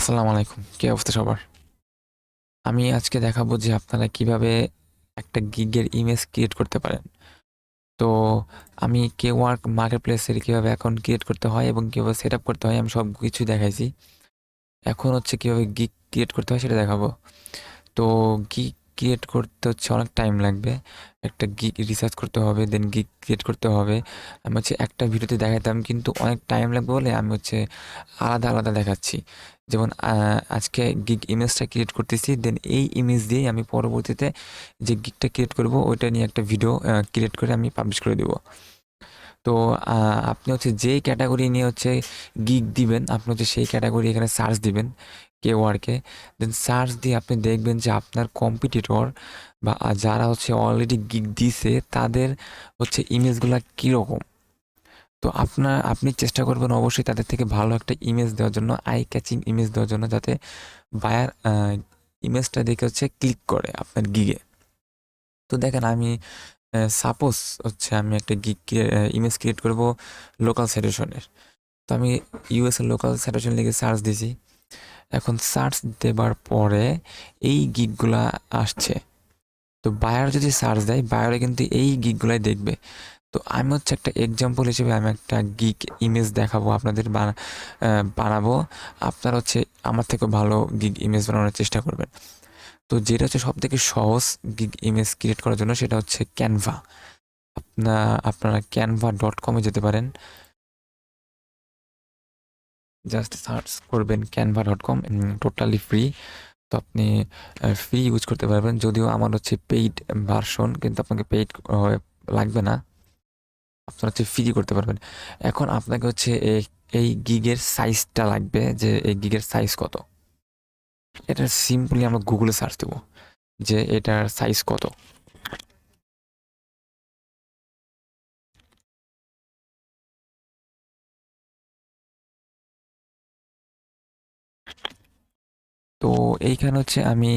আসসালামু আলাইকুম। কি অবস্থা সবার? আমি আজকে দেখাবো যে আপনারা কিভাবে একটা গিগের ইমেজ ক্রিয়েট করতে পারেন। তো আমি kwork মার্কেটপ্লেসের কিভাবে অ্যাকাউন্ট ক্রিয়েট করতে হয় এবং কিভাবে সেটআপ করতে হয় আমি সবকিছু দেখাইছি। এখন হচ্ছে কিভাবে গিগ ক্রিয়েট করতে হয় সেটা দেখাবো। তো গিগ ক্রিয়েট করতে হচ্ছে অনেক টাইম লাগবে। একটা গিগ রিসার্চ করতে হবে, দেন গিগ ক্রিয়েট করতে হবে। আমি হচ্ছে একটা ভিডিওতে দেখাতাম কিন্তু অনেক টাইম লাগবে বলে আমি হচ্ছে আলাদা আলাদা দেখাচ্ছি। যেমন আজকে গিগ ইমেজটা ক্রিয়েট করতেছি, দেন এই ইমেজ দিয়েই আমি পরবর্তীতে যে গিগটা ক্রিয়েট করব ওইটা নিয়ে একটা ভিডিও ক্রিয়েট করে আমি পাবলিশ করে দেবো। তো আপনি হচ্ছে যেই ক্যাটাগরি নিয়ে হচ্ছে গিগ দিবেন, আপনি হচ্ছে সেই ক্যাটাগরি এখানে সার্চ দিবেন কেওয়ার্কে, দেন সার্চ দিয়ে আপনি দেখবেন যে আপনার কম্পিটিটর বা যারা হচ্ছে অলরেডি গিগ দিছে তাদের হচ্ছে ইমেজগুলা কীরকম। তো আপনি চেষ্টা করবেন অবশ্যই তাদের থেকে ভালো একটা ইমেজ দেওয়ার জন্য, আই ক্যাচিং ইমেজ দেওয়ার জন্য, যাতে বায়ার ইমেজটা দেখে হচ্ছে ক্লিক করে আপনার গিগে। তো দেখেন আমি সাপোজ হচ্ছে আমি একটা গিগ ইমেজ ক্রিয়েট করব লোকাল স্যাটিসফ্যাকশনের। তো আমি ইউএস এর লোকাল স্যাটিসফ্যাকশন লিখে সার্চ দিছি। এখন সার্চ দেবার পরে এই গিগগুলা আসছে। তো বায়ার যদি সার্চ দেয় বায়ারে কিন্তু এই গিগগুলাই দেখবে। তো আমি হচ্ছে একটা এক্সাম্পল হিসেবে আমি একটা গিগ ইমেজ দেখাবো আপনাদের বানাবো। আপনারা হচ্ছে আমার থেকে ভালো গিগ ইমেজ বানানোর চেষ্টা করবেন। তো যেটা হচ্ছে সবথেকে সহজ গিগ ইমেজ ক্রিয়েট করার জন্য সেটা হচ্ছে ক্যানভা। আপনারা canva.com-এ যেতে পারেন। জাস্ট সার্চ করবেন canva.com, টোটালি ফ্রি। তো আপনি ফ্রি ইউজ করতে পারবেন। যদিও আমার হচ্ছে পেইড ভার্সন, কিন্তু আপনাকে পেইড লাগবে না। আপনারা হচ্ছে ফ্রি করতে পারবেন। এখন আপনাকে হচ্ছে এই গিগের সাইজটা লাগবে, যে এই গিগের সাইজ কত। এটা সিম্পলি আমরা গুগলে সার্চ দেবো যে এটার সাইজ কত। তো এইখানে হচ্ছে আমি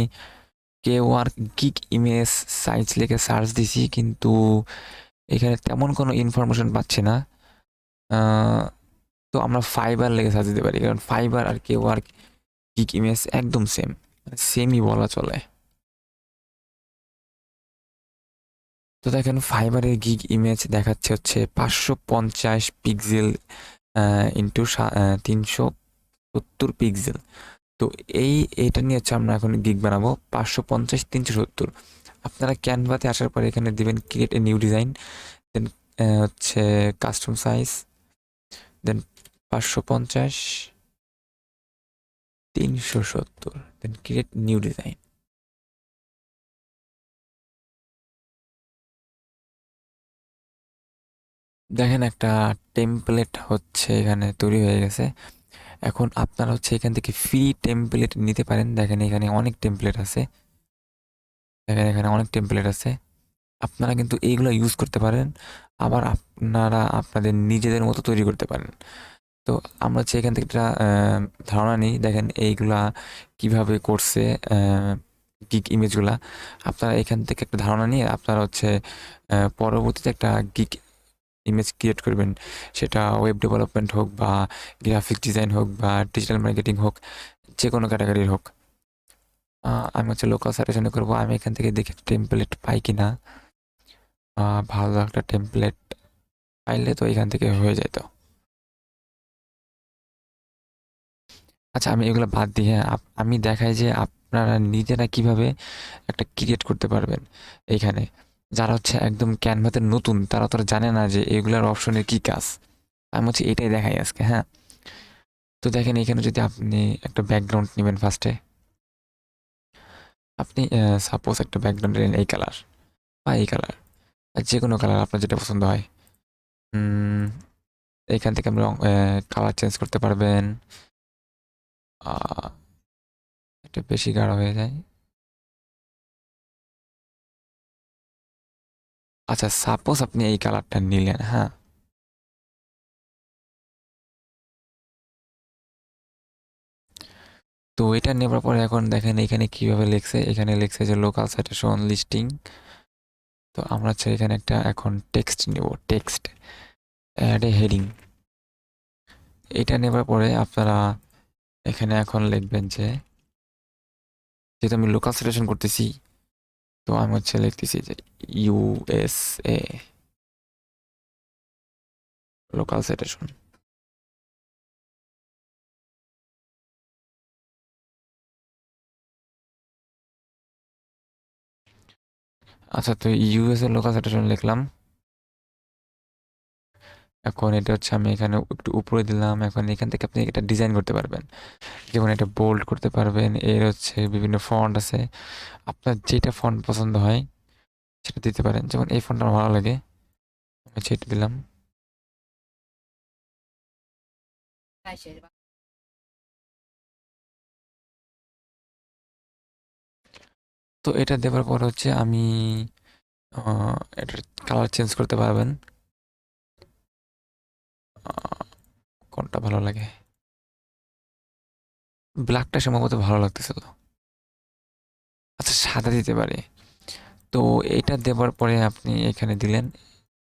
kwork গিগ ইমেজ সাইজ লিখে সার্চ দিছি, কিন্তু এখানে তেমন কোনো ইনফরমেশন পাচ্ছি না। তো আমরা ফাইবার লেগে সার্চ দিতে পারি, কারণ ফাইবার আর kwork গিগ ইমেজ একদম সেমই বলা চলে। তো দেখেন ফাইবারের গিগ ইমেজ দেখাচ্ছে হচ্ছে 550 পিক্সেল ইন্টু 370 পিক্সেল। তো এইটা নিয়ে হচ্ছে আমরা এখন গিগ বানাবো 550 370। আপনারা ক্যানভাতে আসার পরে এখানে দিবেন ক্রিয়েট এ নিউ ডিজাইন, দেন হচ্ছে কাস্টম সাইজ, দেন 550 370, দেন ক্রিয়েট নিউ ডিজাইন। দেখেন একটা টেমপ্লেট হচ্ছে এখানে তৈরি হয়ে গেছে। এখন আপনারা হচ্ছে এখান থেকে ফ্রি টেমপ্লেট নিতে পারেন। দেখেন এখানে অনেক টেমপ্লেট আছে, দেখেন এখানে অনেক টেমপ্লেট আছে। আপনারা কিন্তু এইগুলো ইউজ করতে পারেন, আবার আপনারা আপনাদের নিজেদের মতো তৈরি করতে পারেন। তো আমরা হচ্ছে এখান থেকে একটা ধারণা নিই। দেখেন এইগুলা কিভাবে করছে গিগ ইমেজগুলা। আপনারা এখান থেকে একটা ধারণা নিয়ে আপনারা হচ্ছে পরবর্তীতে একটা গিগ ইমেজ ক্রিয়েট করবেন। সেটা ওয়েব ডেভেলপমেন্ট হোক বা গ্রাফিক ডিজাইন হোক বা ডিজিটাল মার্কেটিং হোক, যে কোনো ক্যাটাগরির হোক। আমি হচ্ছে লোকাল সাজেশনে করবো। আমি এখান থেকে দেখি টেমপ্লেট পাই কিনা। ভালো একটা টেমপ্লেট পাইলে তো এখান থেকে হয়ে যেত। আচ্ছা আমি এগুলো বাদ দিই, হ্যাঁ আমি দেখাই যে আপনারা নিজেরা কিভাবে একটা ক্রিয়েট করতে পারবেন। এইখানে যারা হচ্ছে একদম ক্যানভাতে নতুন তারা তো আর জানে না যে এগুলার অপশনের কি কাজ। আমি হচ্ছে এটাই দেখাই আজকে, হ্যাঁ। তো দেখেন এখানে যদি আপনি একটা ব্যাকগ্রাউন্ড নেবেন ফার্স্টে, আপনি সাপোজ একটা ব্যাকগ্রাউন্ড নিলেন এই কালার বা এই কালার, যে কোনো কালার আপনার যেটা পছন্দ হয়। এখান থেকে আপনি কালার চেঞ্জ করতে পারবেন। এটা বেশি গাঢ় হয়ে যায়। আচ্ছা সাপোজ আপনি এই কালারটা নিলেন, হ্যাঁ। তো এটা নেবার পরে এখন দেখেন এখানে কিভাবে লিখছে, এখানে লিখছে যে লোকাল সাইটেশন লিস্টিং। তো আমরা হচ্ছে এখানে একটা এখন টেক্সট নেব, টেক্সট অ্যাড এ হেডিং। এটা নেবার পরে আপনারা এখানে এখন লিখবেন যে, যেহেতু আমি লোকাল সিলেকশন করতেছি, তো আমি হচ্ছে লিখতেছি যে ইউএসএ লোকাল সিলেকশন। আচ্ছা, তো ইউএসএ লোকাল সিলেকশন লিখলাম। এখন এটা হচ্ছে আমি এখানে একটু উপরে দিলাম। এখন এখান থেকে আপনি এটা ডিজাইন করতে পারবেন, যেমন এটা বোল্ড করতে পারবেন। এর হচ্ছে বিভিন্ন ফন্ট আছে, আপনার যেটা ফন্ট পছন্দ হয় সেটা দিতে পারেন। যেমন এই ফন্টটা আমার ভালো লাগে, আমি সেটা দিলাম। তো এটা দেওয়ার পর হচ্ছে আমি এটার কালার চেঞ্জ করতে পারবেন। কোনটা ভালো লাগে? ব্ল্যাকটা সম্ভবত ভালো লাগতেছিল। আচ্ছা, সাদা দিতে পারি। তো এটা দেওয়ার পরে আপনি এখানে দিলেন।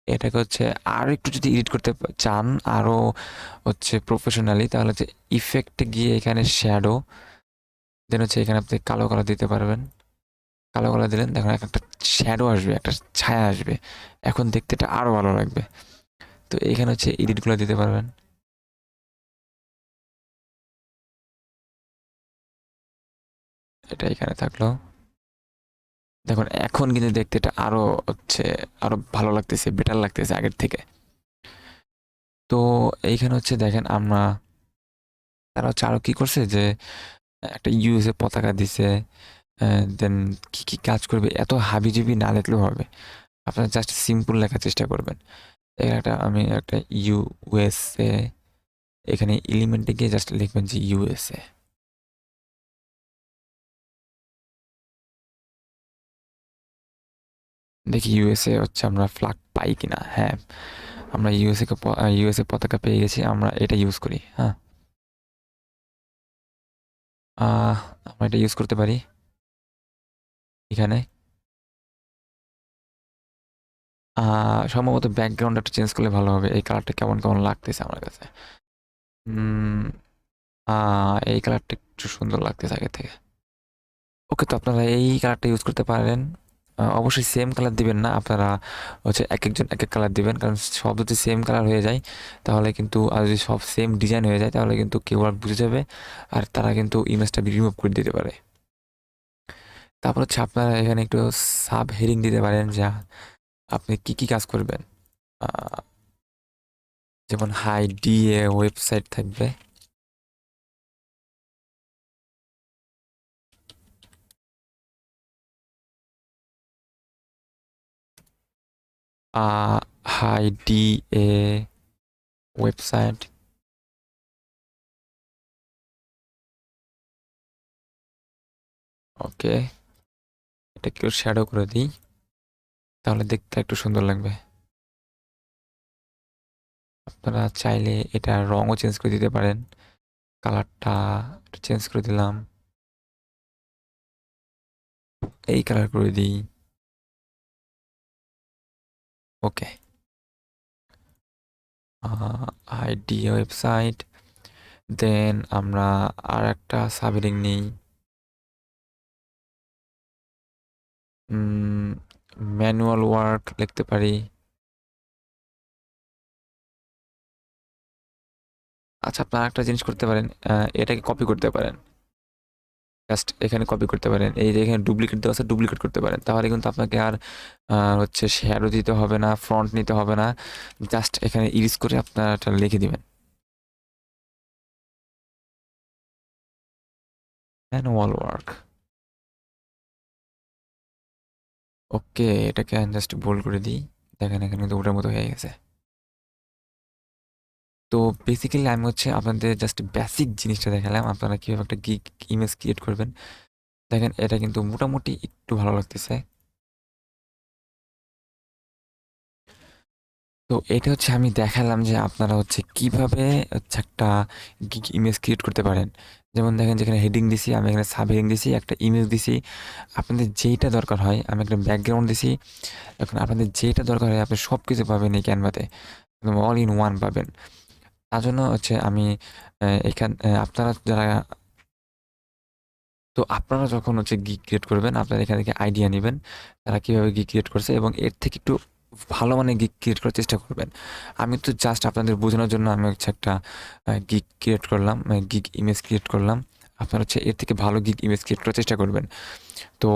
এটাকে হচ্ছে আরো একটু যদি এডিট করতে চান, আরো হচ্ছে প্রফেশনালি, তাহলে হচ্ছে ইফেক্টে গিয়ে এখানে শ্যাডো, দেন হচ্ছে এখানে আপনি কালো কালার দিতে পারবেন। কালো কালার দিলেন, দেখুন একটা শ্যাডো আসবে, একটা ছায়া আসবে। এখন দেখতে এটা আরো ভালো লাগবে। তো এখানে হচ্ছে এডিটগুলো দিতে পারবেন। এটা এখানে থাকলো। দেখুন এখন কিন্তু দেখতে এটা আরো হচ্ছে আরো ভালো লাগতেছে, বেটার লাগতেছে আগের থেকে। তো এইখানে হচ্ছে দেখেন আমরা, তারা হচ্ছে আরো কি করছে যে একটা ইউএসএ পতাকা দিছে। দেন কি কি কাজ করবে এত হাবিজাবি না লিখলেও হবে, আপনারা জাস্ট সিম্পল লেখার চেষ্টা করবেন। একটা আমি একটা ইউএসএ, এখানে এলিমেন্টে গিয়ে জাস্ট লিখবেন যে ইউএসএ। দেখি ইউএসএ হচ্ছে আমরা ফ্ল্যাগ পাই কিনা। হ্যাঁ, আমরা ইউএসএ পতাকা পেয়ে গেছি, আমরা এটা ইউজ করি। হ্যাঁ, আমরা এটা ইউজ করতে পারি এখানে। সম্ভবত ব্যাকগ্রাউন্ড একটু চেঞ্জ করলে ভালো হবে। এই কালারটা কেমন কেমন লাগতেছে আমার কাছে। উম, এই কালারটা একটু সুন্দর লাগতেছে আগে থেকে। ওকে, তো আপনারা এই কালারটা ইউজ করতে পারেন। অবশ্যই সেম কালার দিবেন না আপনারা, হচ্ছে এক একজন এক এক কালার দিবেন, কারণ সব যদি সেম কালার হয়ে যায় তাহলে কিন্তু, আর যদি সব সেম ডিজাইন হয়ে যায় তাহলে কিন্তু কেউ আর বুঝে যাবে, আর তারা কিন্তু ইমেজটা রিমুভ করে দিতে পারে। তারপর হচ্ছে আপনারা এখানে একটু সাব হেডিং দিতে পারেন, যা আপনি কি কি কাজ করবেন। আহ, যেমন হাই ডিএ ওয়েবসাইট থাকবে। High DA website. ওকে, এটা একটু শ্যাডো করে দিই, তাহলে দেখতে একটু সুন্দর লাগবে। আপনারা চাইলে এটা রঙও চেঞ্জ করে দিতে পারেন। কালারটা একটু চেঞ্জ করে দিলাম, এই কালার করে দিই। ওকে, আইডি ওয়েবসাইট। দেন আমরা আর একটা সাবহেডিং নিই, ম্যানুয়াল ওয়ার্ক লিখতে পারি। আচ্ছা, আপনারা একটা জিনিস করতে পারেন, এটাকে কপি করতে পারেন। জাস্ট এখানে কপি করতে পারেন, এই যে এখানে ডুপ্লিকেট দেওয়া আছে, ডুপ্লিকেট করতে পারেন। তাহলে কিন্তু আপনাকে আর হচ্ছে শ্যাডো দিতে হবে না, ফ্রন্ট নিতে হবে না। জাস্ট এখানে ইরিজ করে আপনারা এটা লিখে দিবেন, ম্যানুয়াল ওয়ার্ক। ওকে, এটাকে জাস্ট বোল্ড করে দিই। দেখেন এখানে কিন্তু ওটার মতো হয়ে গেছে। তো বেসিক্যালি আমি হচ্ছে আপনাদের জাস্ট বেসিক জিনিসটা দেখালাম, আপনারা কীভাবে একটা গিগ ইমেজ ক্রিয়েট করবেন। দেখেন এটা কিন্তু মোটামুটি একটু ভালো লাগতেছে। তো এটা হচ্ছে আমি দেখালাম যে আপনারা হচ্ছে কিভাবে হচ্ছে একটা গিগ ইমেজ ক্রিয়েট করতে পারেন। যেমন দেখেন, যেখানে হেডিং দিছি, আমি এখানে সাব হেডিং দিছি, একটা ইমেজ দিছি। আপনাদের যেইটা দরকার হয়, আমি একটা ব্যাকগ্রাউন্ড দিছি। এখন আপনাদের যেটা দরকার হয় আপনি সব কিছু পাবেন এই ক্যানভাতে, একদম অল ইন ওয়ান পাবেন। তার জন্য হচ্ছে আমি আপনারা যারা, তো আপনারা যখন হচ্ছে গিগ ক্রিয়েট করবেন, আপনারা এখান থেকে আইডিয়া নিবেন তারা কিভাবে গিগ ক্রিয়েট করছে এবং এর থেকে একটু ভালো মানে গিগ ক্রিয়েট করার চেষ্টা করবেন। আমি তো জাস্ট আপনাদের বোঝানোর জন্য আমি হচ্ছে একটা গিগ ক্রিয়েট করলাম, গিগ ইমেজ ক্রিয়েট করলাম। আপনারা হচ্ছে এর থেকে ভালো গিগ ইমেজ ক্রিয়েট করার চেষ্টা করবেন। তো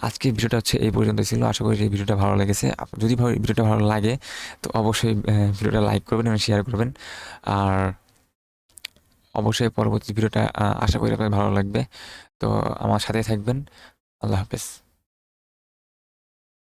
আজকের ভিডিওটা হচ্ছে এই পর্যন্ত ছিল। আশা করি এই ভিডিওটা ভালো লেগেছে। যদি ভিডিওটা ভালো লাগে তো অবশ্যই ভিডিওটা লাইক করবেন এবং শেয়ার করবেন। আর অবশ্যই পরবর্তী ভিডিওটা আশা করি আপনার ভালো লাগবে। তো আমার সাথেই থাকবেন। আল্লাহ হাফেজ।